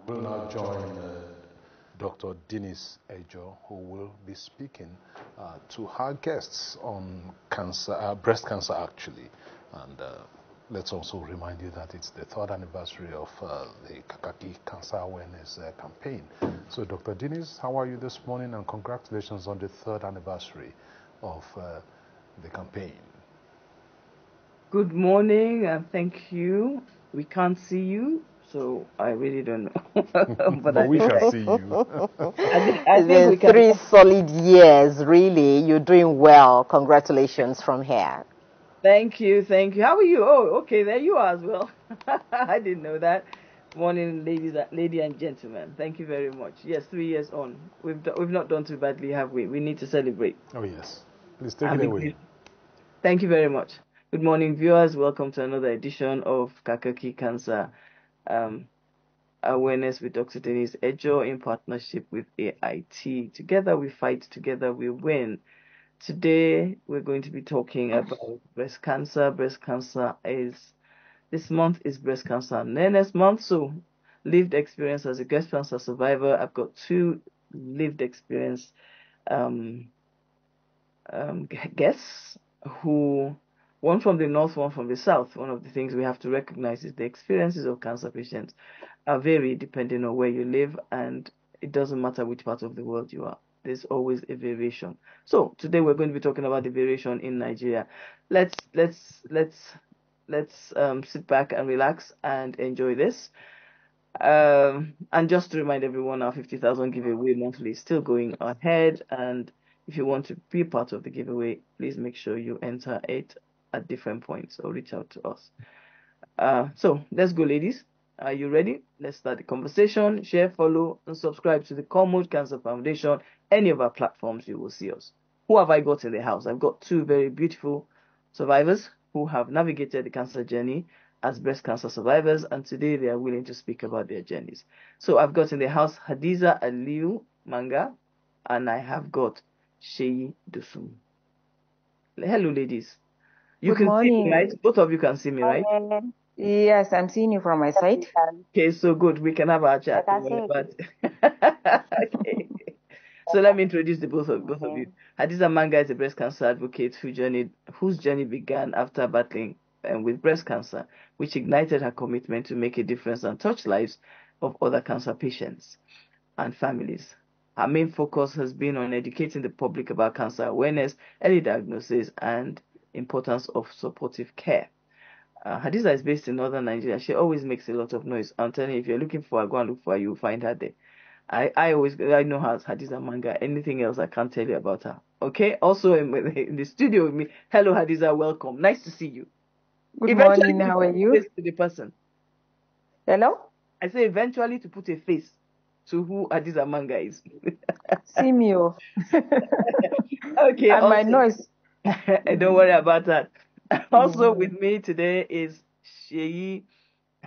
We'll now join Dr. Denise Ejo, who will be speaking to her guests on cancer, breast cancer actually. And let's also remind you that it's the third anniversary of the Kakaki Cancer Awareness Campaign. So Dr. Denise, how are you this morning? And congratulations on the third anniversary of the campaign. Good morning and thank you. We can't see you, so I really don't know. but we can see you. I think we can. 3 solid years, really. You're doing well. Congratulations from here. Thank you, thank you. How are you? Oh, okay, there you are as well. I didn't know that. Morning, lady and gentlemen. Thank you very much. Yes, 3 years on. We've not done too badly, have we? We need to celebrate. Oh yes, please take it away. Thank you very much. Good morning, viewers. Welcome to another edition of Kakaki Cancer Awareness with Dr. Denise Ejo in partnership with AIT. Together we fight, together we win. Today we're going to be talking about breast cancer. This month is Breast Cancer Awareness Month, so lived experience as a breast cancer survivor. I've got two lived experience guests, who, one from the north, one from the south. One of the things we have to recognize is the experiences of cancer patients are varied depending on where you live, and it doesn't matter which part of the world you are. There's always a variation. So today we're going to be talking about the variation in Nigeria. Let's sit back and relax and enjoy this. And just to remind everyone, our 50,000 giveaway monthly is still going ahead, and if you want to be part of the giveaway, please make sure you enter it at different points or reach out to us. So let's go, ladies. Are you ready? Let's start the conversation. Share, follow, and subscribe to the Common Cancer Foundation. Any of our platforms, you will see us. Who have I got in the house? I've got two very beautiful survivors who have navigated the cancer journey as breast cancer survivors, and today they are willing to speak about their journeys. So I've got in the house Hadiza Aliu Manga, and I have got Sheyi Dusum. Hello, ladies. You Good can see me, morning. right? Both of you can see me, right? Yes, I'm seeing you from my side. Okay, so good. We can have our chat. I can see Okay. So let me introduce the both of you. Hadiza Manga is a breast cancer advocate whose journey began after battling with breast cancer, which ignited her commitment to make a difference and touch lives of other cancer patients and families. Her main focus has been on educating the public about cancer awareness, early diagnosis, and importance of supportive care. Hadiza is based in northern Nigeria. She always makes a lot of noise. I'm telling you, if you're looking for her, go and look for her. You'll find her there. I know her as Hadiza Manga. Anything else I can't tell you about her. Okay. Also in the studio with me. Hello, Hadiza. Welcome. Nice to see you. Good morning. How are you? Face to the person. Hello. I say eventually to put a face to who Hadiza Manga is. See me. Okay. And also, my noise. Don't worry about that. Also with me today is Sheyi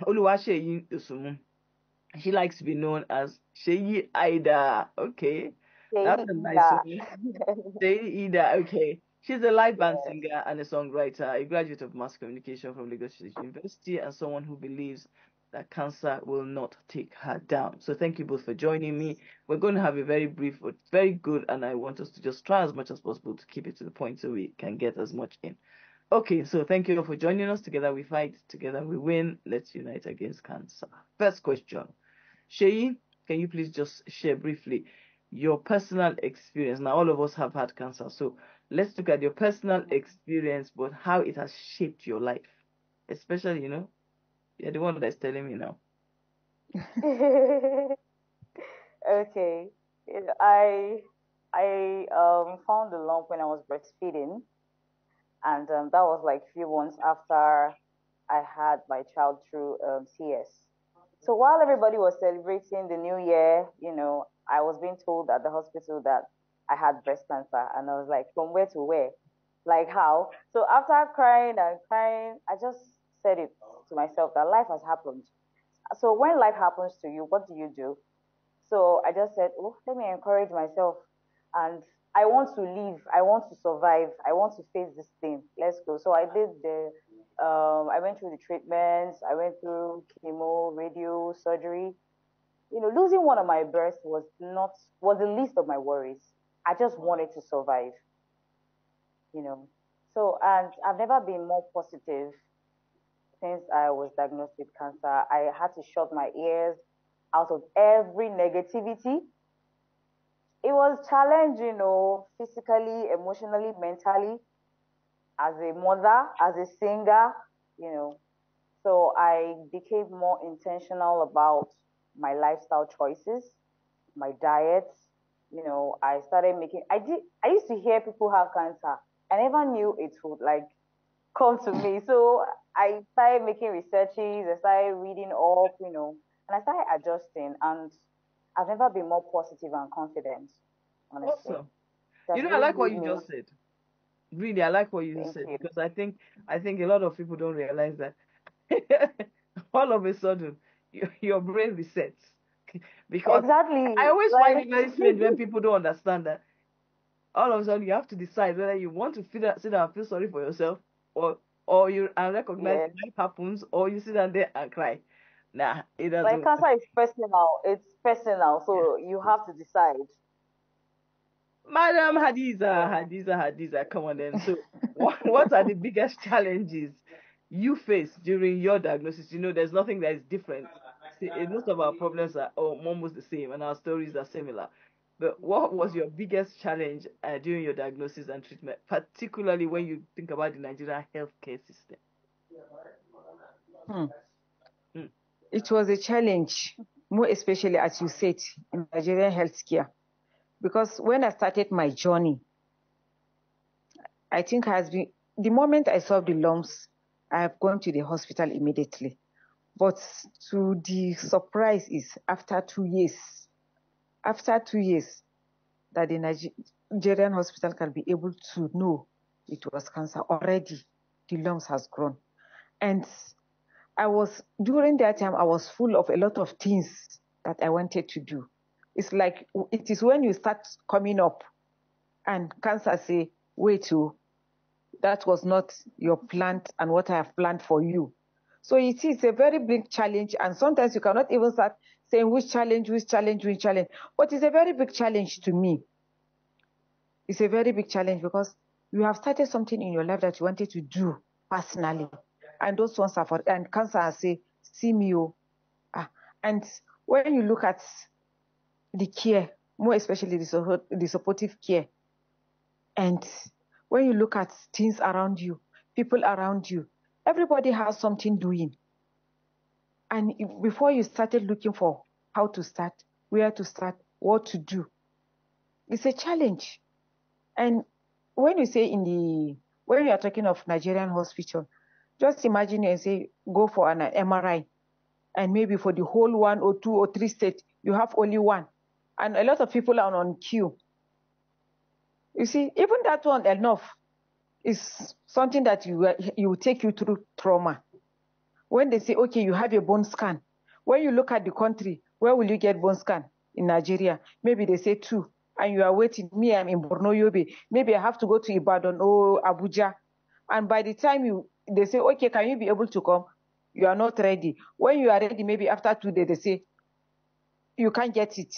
Oluwaseyi Dosunmu. She likes to be known as Sheyi Ida. Okay. That's a nice one. Sheyi Ida. Okay. She's a live band singer and a songwriter, a graduate of mass communication from Lagos State University, and someone who believes that cancer will not take her down. So thank you both for joining me. We're going to have a very brief but very good, and I want us to just try as much as possible to keep it to the point so we can get as much in. Okay, so thank you all for joining us. Together we fight, together we win. Let's unite against cancer. First question. Sheyi, can you please just share briefly your personal experience? Now, all of us have had cancer, so let's look at your personal experience, but how it has shaped your life. Especially, you're the one that's telling me now. Okay. I found the lump when I was breastfeeding, and that was like a few months after I had my child through CS. So while everybody was celebrating the new year, I was being told at the hospital that I had breast cancer, and I was like, from where to where? Like how? So after crying and crying, I just said it to myself that life has happened. So when life happens to you, what do you do? So I just said, oh, let me encourage myself. And I want to live. I want to survive. I want to face this thing. Let's go. So I went through the treatments. I went through chemo, radio, surgery. losing one of my breasts was the least of my worries. I just wanted to survive, you know. So, and I've never been more positive since I was diagnosed with cancer. I had to shut my ears out of every negativity. It was challenging, physically, emotionally, mentally, as a mother, as a singer, you know. So I became more intentional about my lifestyle choices, my diets. I started making, I used to hear people have cancer. I never knew it would like come to me. So I started making researches, I started reading up, and I started adjusting. And I've never been more positive and confident, honestly. Awesome. That's I really like what made you me. just said. Really, I like what you Thank said you. because I think a lot of people don't realize that all of a sudden your brain resets. Because Exactly. I always find Like, it very strange when people don't understand that all of a sudden you have to decide whether you want to sit down and feel sorry for yourself or you and recognize yeah. life happens or you sit down there and cry. Nah, it Like, doesn't. cancer is personal. It's personal. Yeah. So you have to decide. Madam Hadiza, So, Hadiza, come on then. So, what are the biggest challenges you face during your diagnosis? There's nothing that is different. See, most of our problems are almost the same, and our stories are similar. But what was your biggest challenge during your diagnosis and treatment, particularly when you think about the Nigerian healthcare system? Hmm. Mm. It was a challenge, more especially as you said, in Nigerian healthcare. Because when I started my journey, I think has been the moment I saw the lumps, I have gone to the hospital immediately. But to the surprise is after 2 years, that the Nigerian hospital can be able to know it was cancer already. The lumps has grown. And during that time, I was full of a lot of things that I wanted to do. It's like, it is when you start coming up and cancer say, wait, that was not your plan and what I have planned for you. So you see, it's a very big challenge. And sometimes you cannot even start saying which challenge. But it's a very big challenge to me. It's a very big challenge because you have started something in your life that you wanted to do personally. And those ones are and cancer and say, see me. And when you look at the care, more especially the supportive care, and when you look at things around you, people around you, everybody has something doing. And before you started looking for how to start, where to start, what to do, it's a challenge. And when you say when you are talking of Nigerian hospital, just imagine and say, go for an MRI. And maybe for the whole 1 or 2 or 3 states, you have only one. And a lot of people are on queue. You see, even that one enough is something that you will take you through trauma. When they say, okay, you have a bone scan. When you look at the country, where will you get bone scan? In Nigeria, maybe they say 2, and you are waiting. Me, I'm in Borno Yobe. Maybe I have to go to Ibadan or Abuja. And by the time they say, okay, can you be able to come? You are not ready. When you are ready, maybe after 2 days, they say, you can't get it.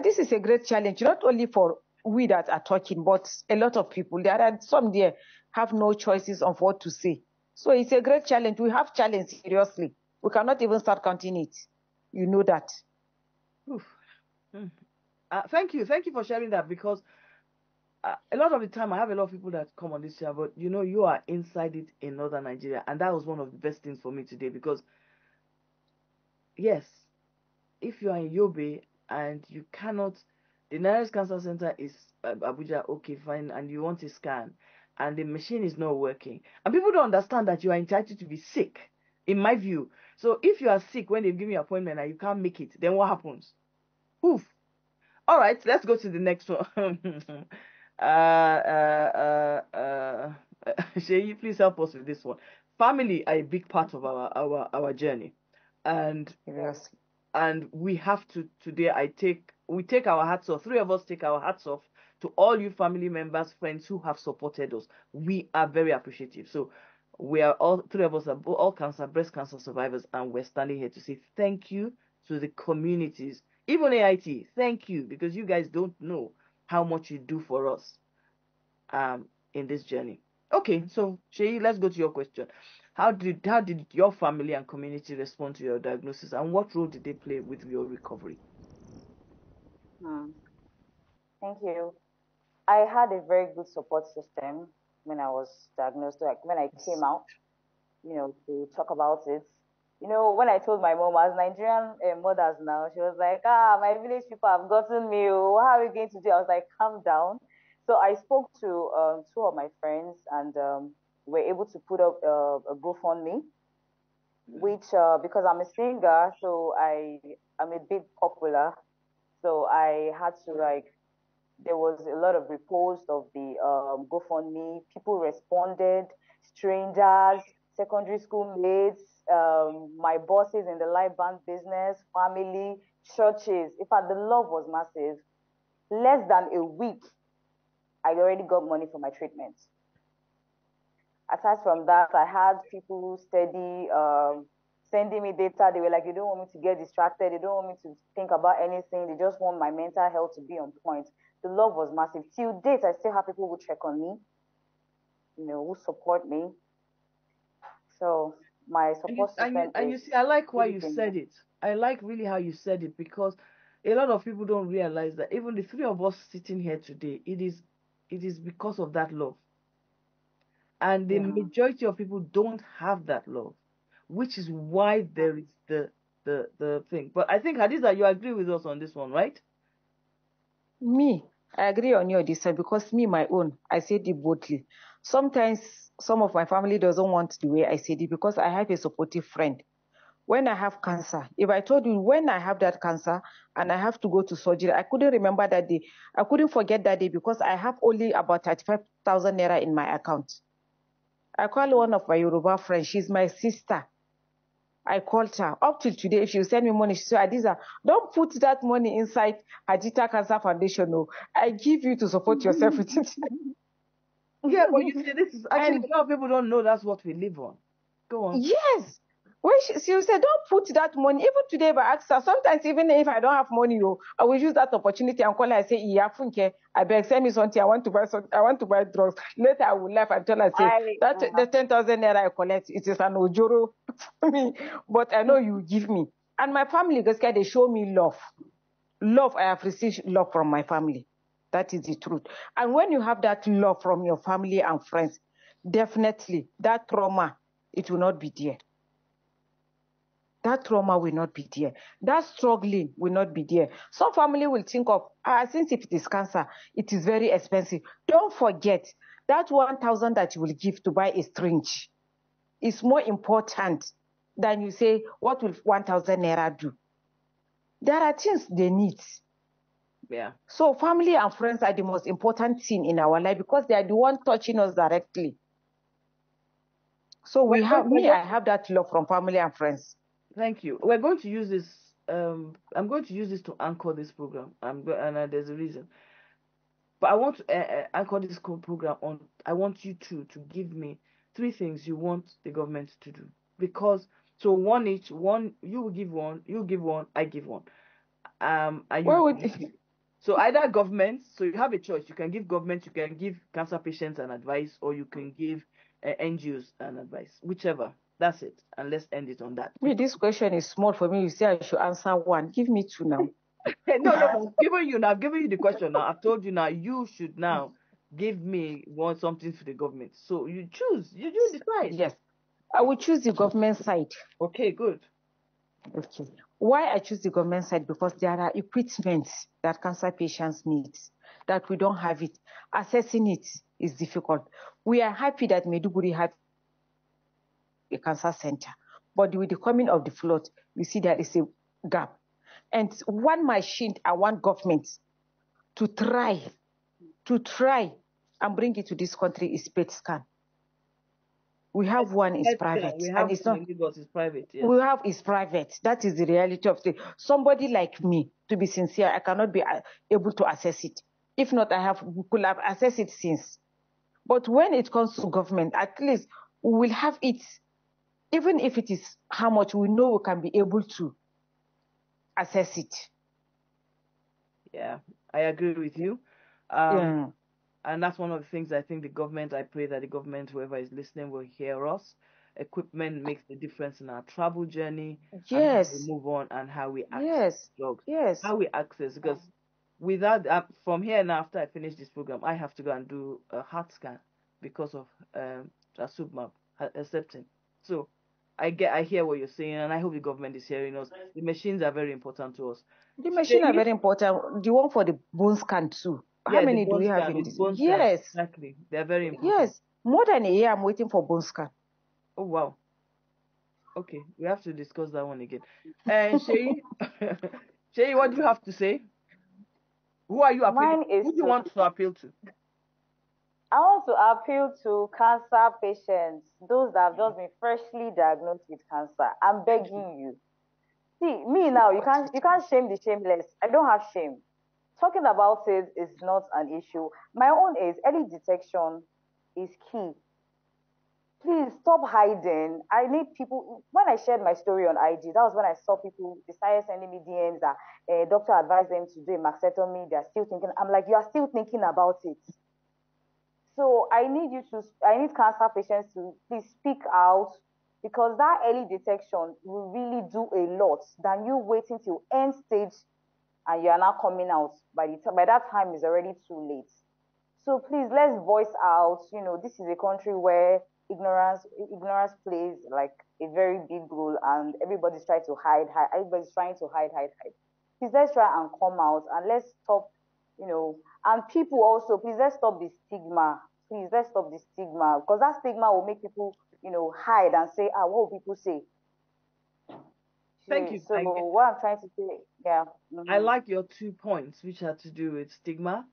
This is a great challenge, not only for we that are talking, but a lot of people. There are some there have no choices of what to say. So it's a great challenge. We have challenge seriously. We cannot even start counting it. You know that. Oof. Mm. Thank you for sharing that because a lot of the time I have a lot of people that come on this show, but you are inside it in northern Nigeria, and that was one of the best things for me today because yes, if you are in Yobe and you cannot, the nearest cancer center is Abuja, okay, fine, and you want a scan, and the machine is not working, and people don't understand that you are entitled to be sick, in my view. So if you are sick when they give you an appointment and you can't make it, then what happens? Oof. All right, let's go to the next one. Sheyi, please help us with this one. Family are a big part of our journey, and Seriously. we have to today. We take our hats off. 3 of us take our hats off to all you family members, friends who have supported us. We are very appreciative. So we are all 3 of us are all breast cancer survivors, and we're standing here to say thank you to the communities. Even AIT, thank you, because you guys don't know how much you do for us in this journey. Okay, so Sheyi, let's go to your question. How did your family and community respond to your diagnosis, and what role did they play with your recovery? Thank you. I had a very good support system when I was diagnosed. Like when I came out, to talk about it. When I told my mom, as Nigerian mothers now, she was like, my village people have gotten me. What are we going to do? I was like, calm down. So I spoke to two of my friends, and we're able to put up a GoFundMe, which because I'm a singer, so I'm a bit popular. So I had to there was a lot of reposts of the GoFundMe. People responded, strangers, secondary school mates, my bosses in the live band business, family, churches. In fact, the love was massive. Less than a week, I already got money for my treatment. Aside from that, I had people steady sending me data. They were like, they don't want me to get distracted. They don't want me to think about anything. They just want my mental health to be on point. The love was massive. Till date, I still have people who check on me, who support me. So my support system and you see, I like why you said it. I like really how you said it, because a lot of people don't realize that even the three of us sitting here today, it is because of that love. And the majority of people don't have that love, which is why there is the thing. But I think, Hadiza, you agree with us on this one, right? Me, I agree on your decision, because me, my own, I said it boldly. Sometimes some of my family doesn't want the way I said it, because I have a supportive friend. When I have cancer, if I told you when I have that cancer and I have to go to surgery, I couldn't remember that day. I couldn't forget that day, because I have only about 35,000 naira in my account. I call one of my Yoruba friends. She's my sister. I called her. Up till today, if she send me money, she said, Adiza, don't put that money inside Ajita Cancer Foundation. No, I give you to support yourself with it. Yeah, but you see, this is actually, a lot of people don't know that's what we live on. Go on. Yes. When she said, don't put that money. Even today, if I ask her, sometimes even if I don't have money, I will use that opportunity and call her and say, I beg, send me something. I want to buy something. I want to buy drugs. Later, I will laugh and tell her, the 10,000 naira I collect, it is an ojoro for me. But I know you give me. And my family, they show me love. Love, I have received love from my family. That is the truth. And when you have that love from your family and friends, definitely that trauma, it will not be there. That trauma will not be there. That struggling will not be there. Some family will think of, since if it is cancer, it is very expensive. Don't forget, that 1,000 that you will give to buy a syringe is more important than you say, what will 1,000 naira do? There are things they need. Yeah. So family and friends are the most important thing in our life, because they are the one touching us directly. So I have that love from family and friends. Thank you. We're going to use this. I'm going to use this to anchor this program. And there's a reason. But I want to anchor this program on. I want you to give me 3 things you want the government to do. Because one each. One, you will give one. You give one. I give one. So either government. So you have a choice. You can give government. You can give cancer patients an advice, or you can give NGOs an advice. Whichever. That's it. And let's end it on that. This question is small for me. You say I should answer one. Give me 2 now. No. I've given you the question now. I've told you now. You should now give me something for the government. So you choose. You decide. Yes. I will choose the government side. Okay, good. Okay. Why I choose the government side? Because there are equipment that cancer patients need that we don't have it. Assessing it is difficult. We are happy that Maiduguri has a cancer center, but with the coming of the flood, you see there is a gap. And one machine I want government to try and bring it to this country is PET scan. We have one is private. We have it's not it's private. Yes. We have is private. That is the reality of it. Somebody like me, to be sincere, I cannot be able to assess it. If not, could have assessed it since. But when it comes to government, at least we will have it. Even if it is how much, we know we can be able to assess it. Yeah, I agree with you. Yeah. And that's one of the things I think I pray that the government, whoever is listening, will hear us. Equipment makes the difference in our travel journey and how we Yes. move on and how we access Yes. drugs. Yes. How we access, because without from here now, after I finish this program, I have to go and do a heart scan because of trastuzumab accepting. So I hear what you're saying, and I hope the government is hearing us. The machines are very important to us. The machine are very important. The one for the bone scan too. How many do we have in this? Yes. Exactly. They're very important. Yes. More than a year I'm waiting for bone scan. Oh, wow. Okay, we have to discuss that one again. And Shay, Shay, what do you have to say? Who are you appealing? Who do you want to appeal to? I want to appeal to cancer patients, those that have just been freshly diagnosed with cancer. I'm begging you. See, me now, you can't shame the shameless. I don't have shame. Talking about it is not an issue. My own is early detection is key. Please stop hiding. I need people. When I shared my story on IG, that was when I saw people decided sending me DMs that a doctor advised them to do a mastectomy. They're still thinking. I'm like, you are still thinking about it. So I need cancer patients to please speak out, because that early detection will really do a lot than you waiting till end stage and you are now coming out. By that time is already too late. So please, let's voice out. This is a country where ignorance plays like a very big role, and everybody's trying to hide. Everybody's trying to hide. Please, let's try and come out, and let's stop. And people also, please, let's stop the stigma. Please, let's stop the stigma, because that stigma will make people, hide and say, what will people say? Thank you. So what I'm trying to say, yeah. I like your 2 points, which had to do with stigma.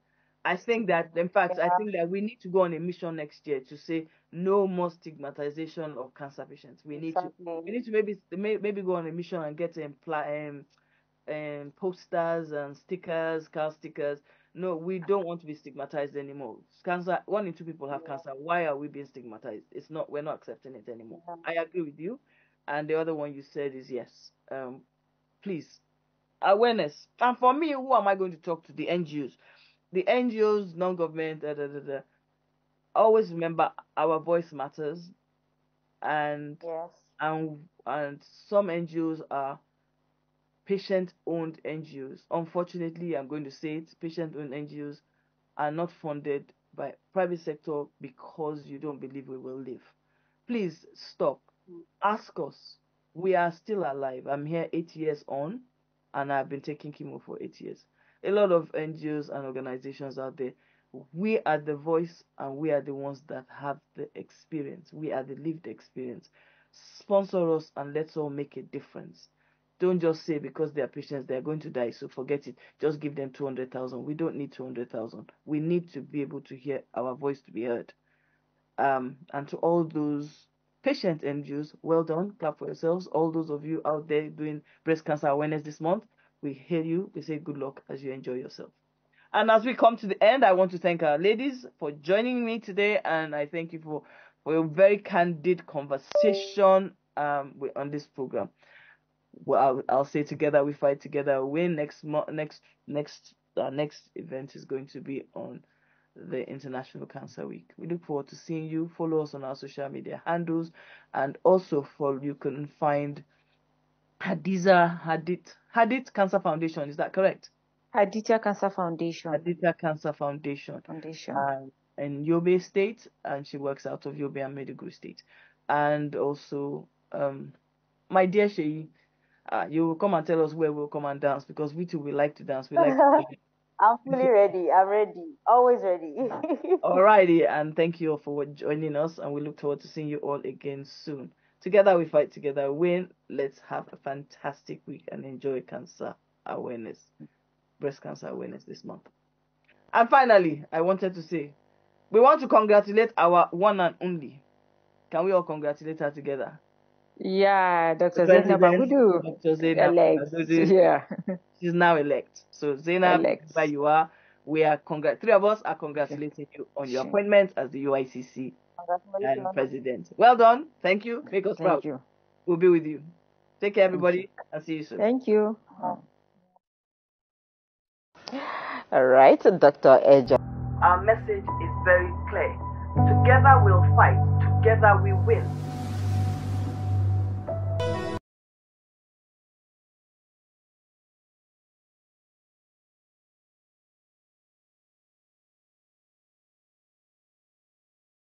I think that, in fact, I think that we need to go on a mission next year to say no more stigmatization of cancer patients. We need to maybe go on a mission and get posters and stickers, car stickers. No, we don't want to be stigmatized anymore. Cancer, 1 in 2 people have cancer. Why are we being stigmatized? We're not accepting it anymore. I agree with you. And the other one you said is yes. Please, awareness. And for me, who am I going to talk to? The NGOs. The NGOs, non-government, always remember our voice matters. And yes. And some NGOs are patient-owned NGOs. Unfortunately, I'm going to say it, patient-owned NGOs are not funded by private sector because you don't believe we will live. Please stop. Ask us. We are still alive. I'm here 8 years on, and I've been taking chemo for 8 years. A lot of NGOs and organizations out there, we are the voice, and we are the ones that have the experience. We are the lived experience. Sponsor us, and let's all make a difference. Don't just say because they are patients, they are going to die, so forget it. Just give them 200,000. We don't need 200,000. We need to be able to hear our voice to be heard. And to all those patient NGOs, well done. Clap for yourselves. All those of you out there doing breast cancer awareness this month, we hear you. We say good luck as you enjoy yourself. And as we come to the end, I want to thank our ladies for joining me today, and I thank you for a very candid conversation on this program. Well, I'll say together we fight, together we win. Next event is going to be on the International Cancer Week. We look forward to seeing you. Follow us on our social media handles, and also you can find Hadith Cancer Foundation. Is that correct? Haditha Cancer Foundation. Haditha Cancer Foundation. In Yobe State, and she works out of Yobe and Maiduguri State. And also, my dear Sheyi, you will come and tell us where we'll come and dance, because we too, we like to dance. We like to I'm fully ready. I'm ready. Always ready. Alrighty, and thank you all for joining us, and we look forward to seeing you all again soon. Together we fight, together we win. Let's have a fantastic week and enjoy breast cancer awareness this month. And finally, I wanted to say, we want to congratulate our one and only. Can we all congratulate her together? Yeah, Dr. Zainab Agudu. Dr. Zainab Agudu. Yeah. She's now elect. So Zainab, where you are, three of us are congratulating you on your appointment as the UICC president. Well done. Thank you. Make us proud. Thank you. We'll be with you. Take care, everybody, and see you soon. Thank you. All right, Dr. Ejo. Our message is very clear. Together we'll fight, together we win.